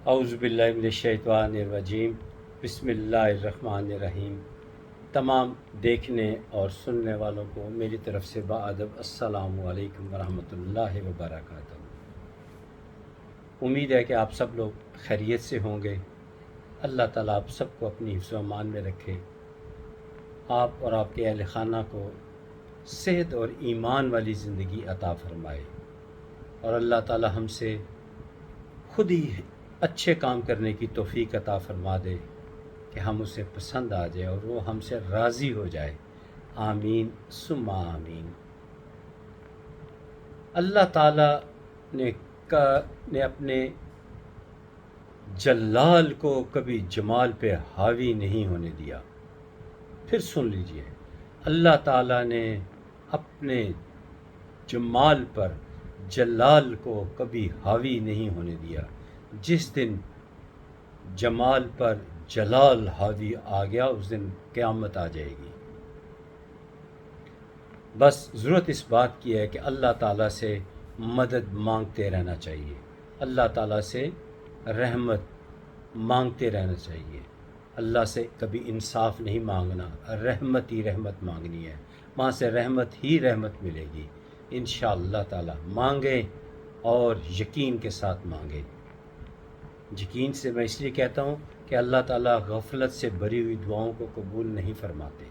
اعوذ باللہ من الشیطان الرجیم، بسم اللہ الرحمن الرحیم۔ تمام دیکھنے اور سننے والوں کو میری طرف سے باادب السلام علیکم ورحمۃ اللہ وبرکاتہ۔ امید ہے کہ آپ سب لوگ خیریت سے ہوں گے۔ اللہ تعالیٰ آپ سب کو اپنی حفظ و امان میں رکھے، آپ اور آپ کے اہل خانہ کو صحت اور ایمان والی زندگی عطا فرمائے، اور اللہ تعالیٰ ہم سے خود ہی اچھے کام کرنے کی توفیق عطا فرما دے کہ ہم اسے پسند آ جائے اور وہ ہم سے راضی ہو جائے۔ آمین ثم آمین۔ اللہ تعالیٰ نے اپنے جلال کو کبھی جمال پہ حاوی نہیں ہونے دیا۔ پھر سن لیجئے، اللہ تعالیٰ نے اپنے جمال پر جلال کو کبھی حاوی نہیں ہونے دیا۔ جس دن جمال پر جلال حاوی آ گیا، اس دن قیامت آ جائے گی۔ بس ضرورت اس بات کی ہے کہ اللہ تعالیٰ سے مدد مانگتے رہنا چاہیے، اللہ تعالیٰ سے رحمت مانگتے رہنا چاہیے۔ اللہ سے کبھی انصاف نہیں مانگنا، رحمت ہی رحمت مانگنی ہے، وہاں سے رحمت ہی رحمت ملے گی انشاءاللہ تعالیٰ۔ مانگیں اور یقین کے ساتھ مانگیں۔ یقین سے میں اس لیے کہتا ہوں کہ اللہ تعالیٰ غفلت سے بھری ہوئی دعاؤں کو قبول نہیں فرماتے۔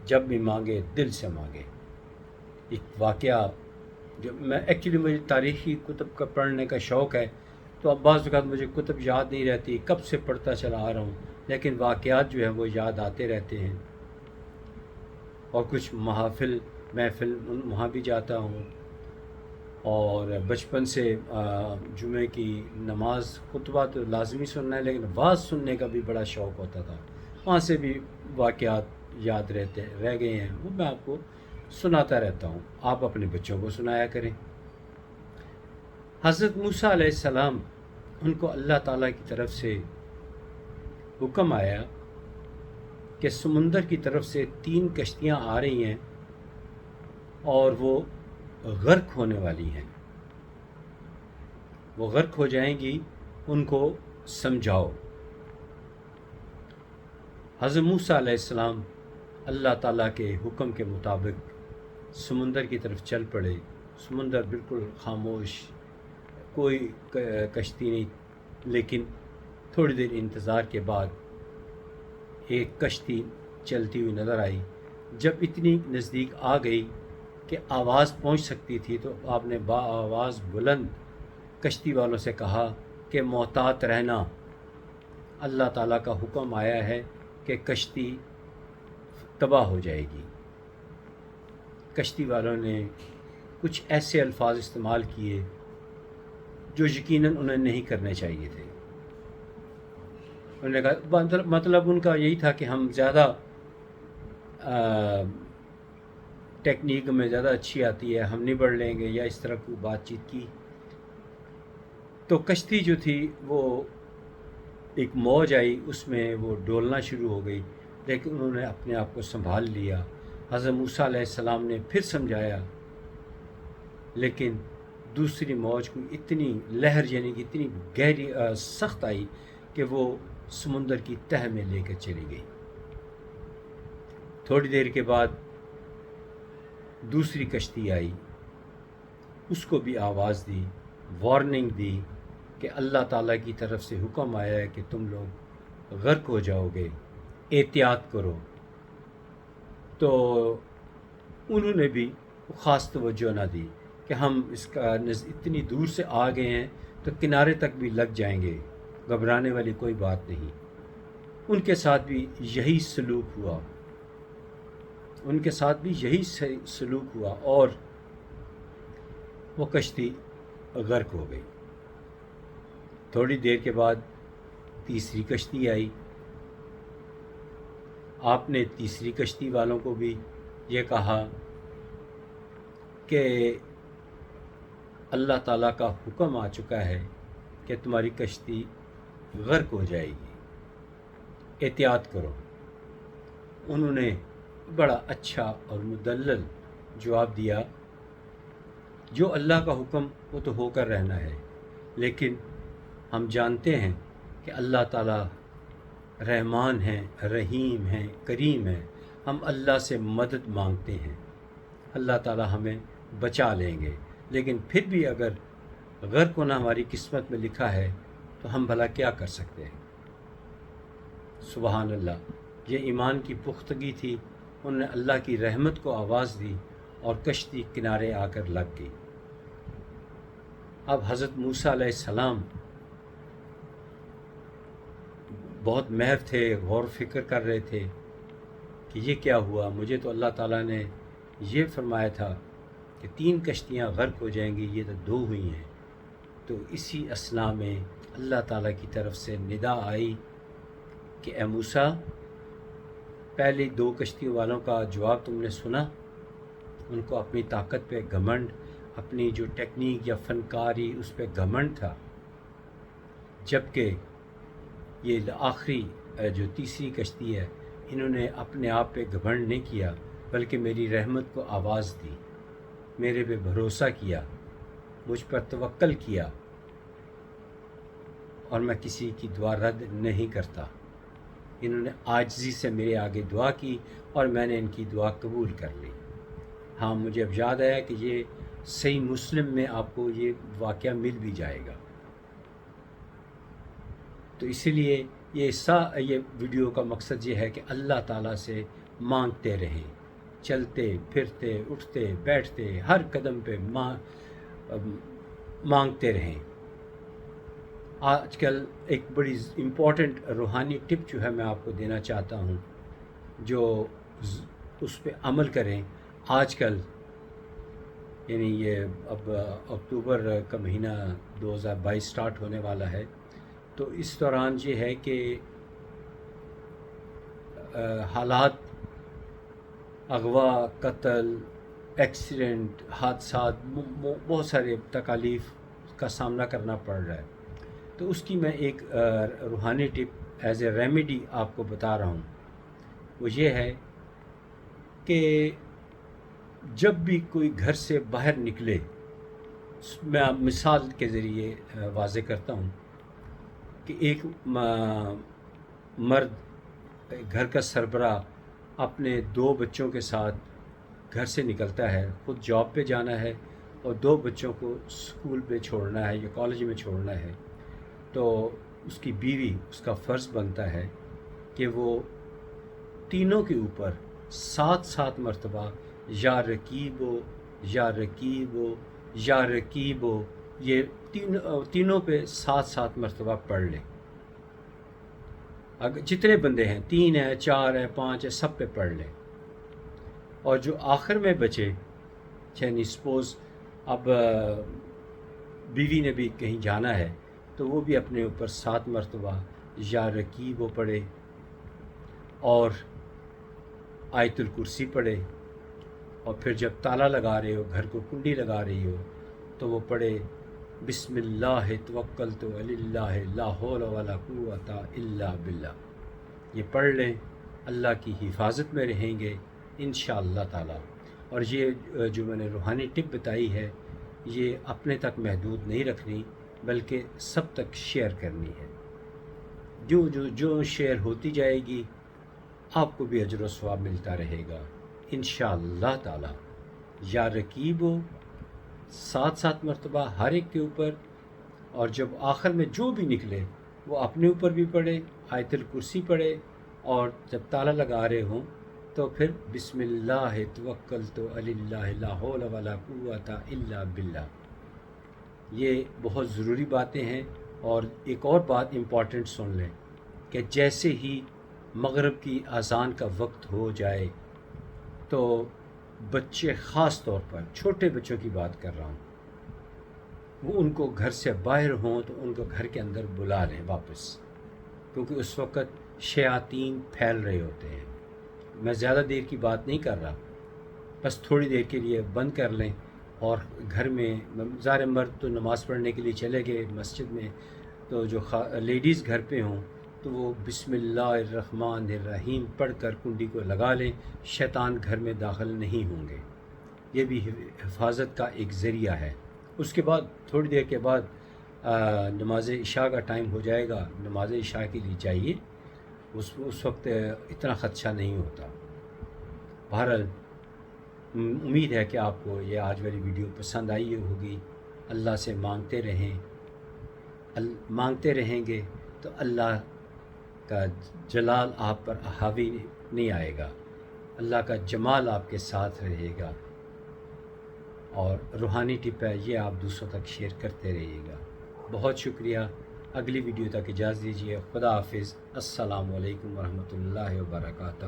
جب بھی مانگے دل سے مانگے۔ ایک واقعہ جو مجھے تاریخی کتب کا پڑھنے کا شوق ہے، تو اب بعض اوقات مجھے کتب یاد نہیں رہتی، کب سے پڑھتا چلا آ رہا ہوں، لیکن واقعات جو ہیں وہ یاد آتے رہتے ہیں، اور کچھ محفل وہاں بھی جاتا ہوں، اور بچپن سے جمعے کی نماز خطبہ تو لازمی سننا ہے، لیکن واعظ سننے کا بھی بڑا شوق ہوتا تھا، وہاں سے بھی واقعات یاد رہ گئے ہیں، وہ میں آپ کو سناتا رہتا ہوں۔ آپ اپنے بچوں کو سنایا کریں۔ حضرت موسیٰ علیہ السلام، ان کو اللہ تعالیٰ کی طرف سے حکم آیا کہ سمندر کی طرف سے 3 کشتیاں آ رہی ہیں اور وہ غرق ہونے والی ہیں، وہ غرق ہو جائیں گی، ان کو سمجھاؤ۔ حضرت موسیٰ علیہ السلام اللہ تعالیٰ کے حکم کے مطابق سمندر کی طرف چل پڑے۔ سمندر بالکل خاموش، کوئی کشتی نہیں، لیکن تھوڑی دیر انتظار کے بعد ایک کشتی چلتی ہوئی نظر آئی۔ جب اتنی نزدیک آ گئی کہ آواز پہنچ سکتی تھی، تو آپ نے آواز بلند کشتی والوں سے کہا کہ محتاط رہنا، اللہ تعالیٰ کا حکم آیا ہے کہ کشتی تباہ ہو جائے گی۔ کشتی والوں نے کچھ ایسے الفاظ استعمال کیے جو یقیناً انہیں نہیں کرنے چاہیے تھے۔ انہوں نے کہا، مطلب ان کا یہی تھا کہ ہم زیادہ ٹیکنیک میں زیادہ اچھی آتی ہے، ہم نہیں بڑھ لیں گے، یا اس طرح کی بات چیت کی۔ تو کشتی جو تھی وہ ایک موج آئی، اس میں وہ ڈولنا شروع ہو گئی، لیکن انہوں نے اپنے آپ کو سنبھال لیا۔ حضرت موسیٰ علیہ السلام نے پھر سمجھایا، لیکن دوسری موج کو اتنی لہر، یعنی کہ اتنی گہری سخت آئی کہ وہ سمندر کی تہہ میں لے کر چلی گئی۔ تھوڑی دیر کے بعد دوسری کشتی آئی، اس کو بھی آواز دی، وارننگ دی کہ اللہ تعالیٰ کی طرف سے حکم آیا ہے کہ تم لوگ غرق ہو جاؤ گے، احتیاط کرو۔ تو انہوں نے بھی خاص توجہ نہ دی کہ ہم اس کا اتنی دور سے آ گئے ہیں تو کنارے تک بھی لگ جائیں گے، گھبرانے والی کوئی بات نہیں۔ ان کے ساتھ بھی یہی سلوک ہوا، اور وہ کشتی غرق ہو گئی۔ تھوڑی دیر کے بعد تیسری کشتی آئی۔ آپ نے تیسری کشتی والوں کو بھی یہ کہا کہ اللہ تعالیٰ کا حکم آ چکا ہے کہ تمہاری کشتی غرق ہو جائے گی، احتیاط کرو۔ انہوں نے بڑا اچھا اور مدلل جواب دیا، جو اللہ کا حکم وہ تو ہو کر رہنا ہے، لیکن ہم جانتے ہیں کہ اللہ تعالیٰ رحمان ہیں، رحیم ہیں، کریم ہیں، ہم اللہ سے مدد مانگتے ہیں، اللہ تعالیٰ ہمیں بچا لیں گے، لیکن پھر بھی اگر غرق ہونا ہماری قسمت میں لکھا ہے تو ہم بھلا کیا کر سکتے ہیں؟ سبحان اللہ، یہ ایمان کی پختگی تھی، انہوں نے اللہ کی رحمت کو آواز دی اور کشتی کنارے آ کر لگ گئی۔ اب حضرت موسیٰ علیہ السلام بہت محو تھے، غور و فکر کر رہے تھے کہ یہ کیا ہوا، مجھے تو اللہ تعالیٰ نے یہ فرمایا تھا کہ 3 کشتیاں غرق ہو جائیں گی، یہ تو 2 ہوئی ہیں۔ تو اسی اثناء میں اللہ تعالیٰ کی طرف سے ندا آئی کہ اے موسیٰ، پہلی 2 کشتیوں والوں کا جواب تم نے سنا، ان کو اپنی طاقت پہ گھمنڈ، اپنی جو ٹیکنیک یا فنکاری اس پہ گھمنڈ تھا، جبکہ یہ آخری جو تیسری کشتی ہے، انہوں نے اپنے آپ پہ گھمنڈ نہیں کیا بلکہ میری رحمت کو آواز دی، میرے پہ بھروسہ کیا، مجھ پر توکل کیا، اور میں کسی کی دعا رد نہیں کرتا۔ انہوں نے عاجزی سے میرے آگے دعا کی اور میں نے ان کی دعا قبول کر لی۔ ہاں، مجھے اب یاد آیا کہ یہ صحیح مسلم میں آپ کو یہ واقعہ مل بھی جائے گا۔ تو اسی لیے یہ ویڈیو کا مقصد یہ ہے کہ اللہ تعالیٰ سے مانگتے رہیں، چلتے پھرتے اٹھتے بیٹھتے ہر قدم پہ مانگتے رہیں۔ آج کل ایک بڑی امپورٹنٹ روحانی ٹپ جو ہے میں آپ کو دینا چاہتا ہوں، جو اس پہ عمل کریں۔ آج کل یعنی یہ اب اکتوبر کا مہینہ 2022 سٹارٹ ہونے والا ہے، تو اس دوران یہ ہے کہ حالات، اغوا، قتل، ایکسیڈنٹ، حادثات، بہت سارے تکالیف کا سامنا کرنا پڑ رہا ہے۔ تو اس کی میں ایک روحانی ٹپ ایز اے ریمیڈی آپ کو بتا رہا ہوں، وہ یہ ہے کہ جب بھی کوئی گھر سے باہر نکلے، میں آپ مثال کے ذریعے واضح کرتا ہوں کہ ایک مرد، گھر کا سربراہ، اپنے 2 بچوں کے ساتھ گھر سے نکلتا ہے، خود جاب پہ جانا ہے اور 2 بچوں کو اسکول پہ چھوڑنا ہے یا کالج میں چھوڑنا ہے، تو اس کی بیوی، اس کا فرض بنتا ہے کہ وہ تینوں کے اوپر 7 مرتبہ یا رقیبو یا رقیبو یا رقیبو، یہ تینوں پہ 7 مرتبہ پڑھ لیں۔ اگر جتنے بندے ہیں، 3 ہیں، 4 ہیں، 5 ہیں، سب پہ پڑھ لیں۔ اور جو آخر میں بچے، یعنی سپوز اب بیوی نے بھی کہیں جانا ہے تو وہ بھی اپنے اوپر 7 مرتبہ یا رقیبو پڑھے اور آیت الکرسی پڑھے، اور پھر جب تالا لگا رہے ہو، گھر کو کنڈی لگا رہی ہو، تو وہ پڑھے بسم اللہ توکلت علی اللہ لا حول ولا قوت الا باللہ۔ یہ پڑھ لیں، اللہ کی حفاظت میں رہیں گے انشاءاللہ تعالی۔ اور یہ جو میں نے روحانی ٹپ بتائی ہے، یہ اپنے تک محدود نہیں رکھنی بلکہ سب تک شیئر کرنی ہے۔ جو شیئر ہوتی جائے گی، آپ کو بھی اجر و ثواب ملتا رہے گا انشاءاللہ تعالی۔ یا رقیبو 7 مرتبہ ہر ایک کے اوپر، اور جب آخر میں جو بھی نکلے وہ اپنے اوپر بھی پڑھے، آیت الکرسی پڑھے، اور جب تالا لگا رہے ہوں تو پھر بسم اللہ توکلت علی اللہ لا حول ولا قوت الا باللہ۔ یہ بہت ضروری باتیں ہیں۔ اور ایک اور بات امپورٹنٹ سن لیں کہ جیسے ہی مغرب کی اذان کا وقت ہو جائے تو بچے، خاص طور پر چھوٹے بچوں کی بات کر رہا ہوں، وہ ان کو گھر سے باہر ہوں تو ان کو گھر کے اندر بلا لیں واپس، کیونکہ اس وقت شیاطین پھیل رہے ہوتے ہیں۔ میں زیادہ دیر کی بات نہیں کر رہا، بس تھوڑی دیر کے لیے بند کر لیں، اور گھر میں ظاہر مرد تو نماز پڑھنے کے لیے چلے گئے مسجد میں، تو جو لیڈیز گھر پہ ہوں تو وہ بسم اللہ الرحمن الرحیم پڑھ کر کنڈی کو لگا لیں، شیطان گھر میں داخل نہیں ہوں گے۔ یہ بھی حفاظت کا ایک ذریعہ ہے۔ اس کے بعد تھوڑی دیر کے بعد نماز عشاء کا ٹائم ہو جائے گا، نماز عشاء کے لیے جائیے، اس وقت اتنا خدشہ نہیں ہوتا۔ بہرحال امید ہے کہ آپ کو یہ آج والی ویڈیو پسند آئی ہوگی۔ اللہ سے مانگتے رہیں، مانگتے رہیں گے تو اللہ کا جلال آپ پر حاوی نہیں آئے گا، اللہ کا جمال آپ کے ساتھ رہے گا، اور روحانی ٹپ ہے یہ آپ دوسروں تک شیئر کرتے رہیے گا۔ بہت شکریہ، اگلی ویڈیو تک اجازت دیجیے، خدا حافظ، السلام علیکم ورحمۃ اللہ وبرکاتہ۔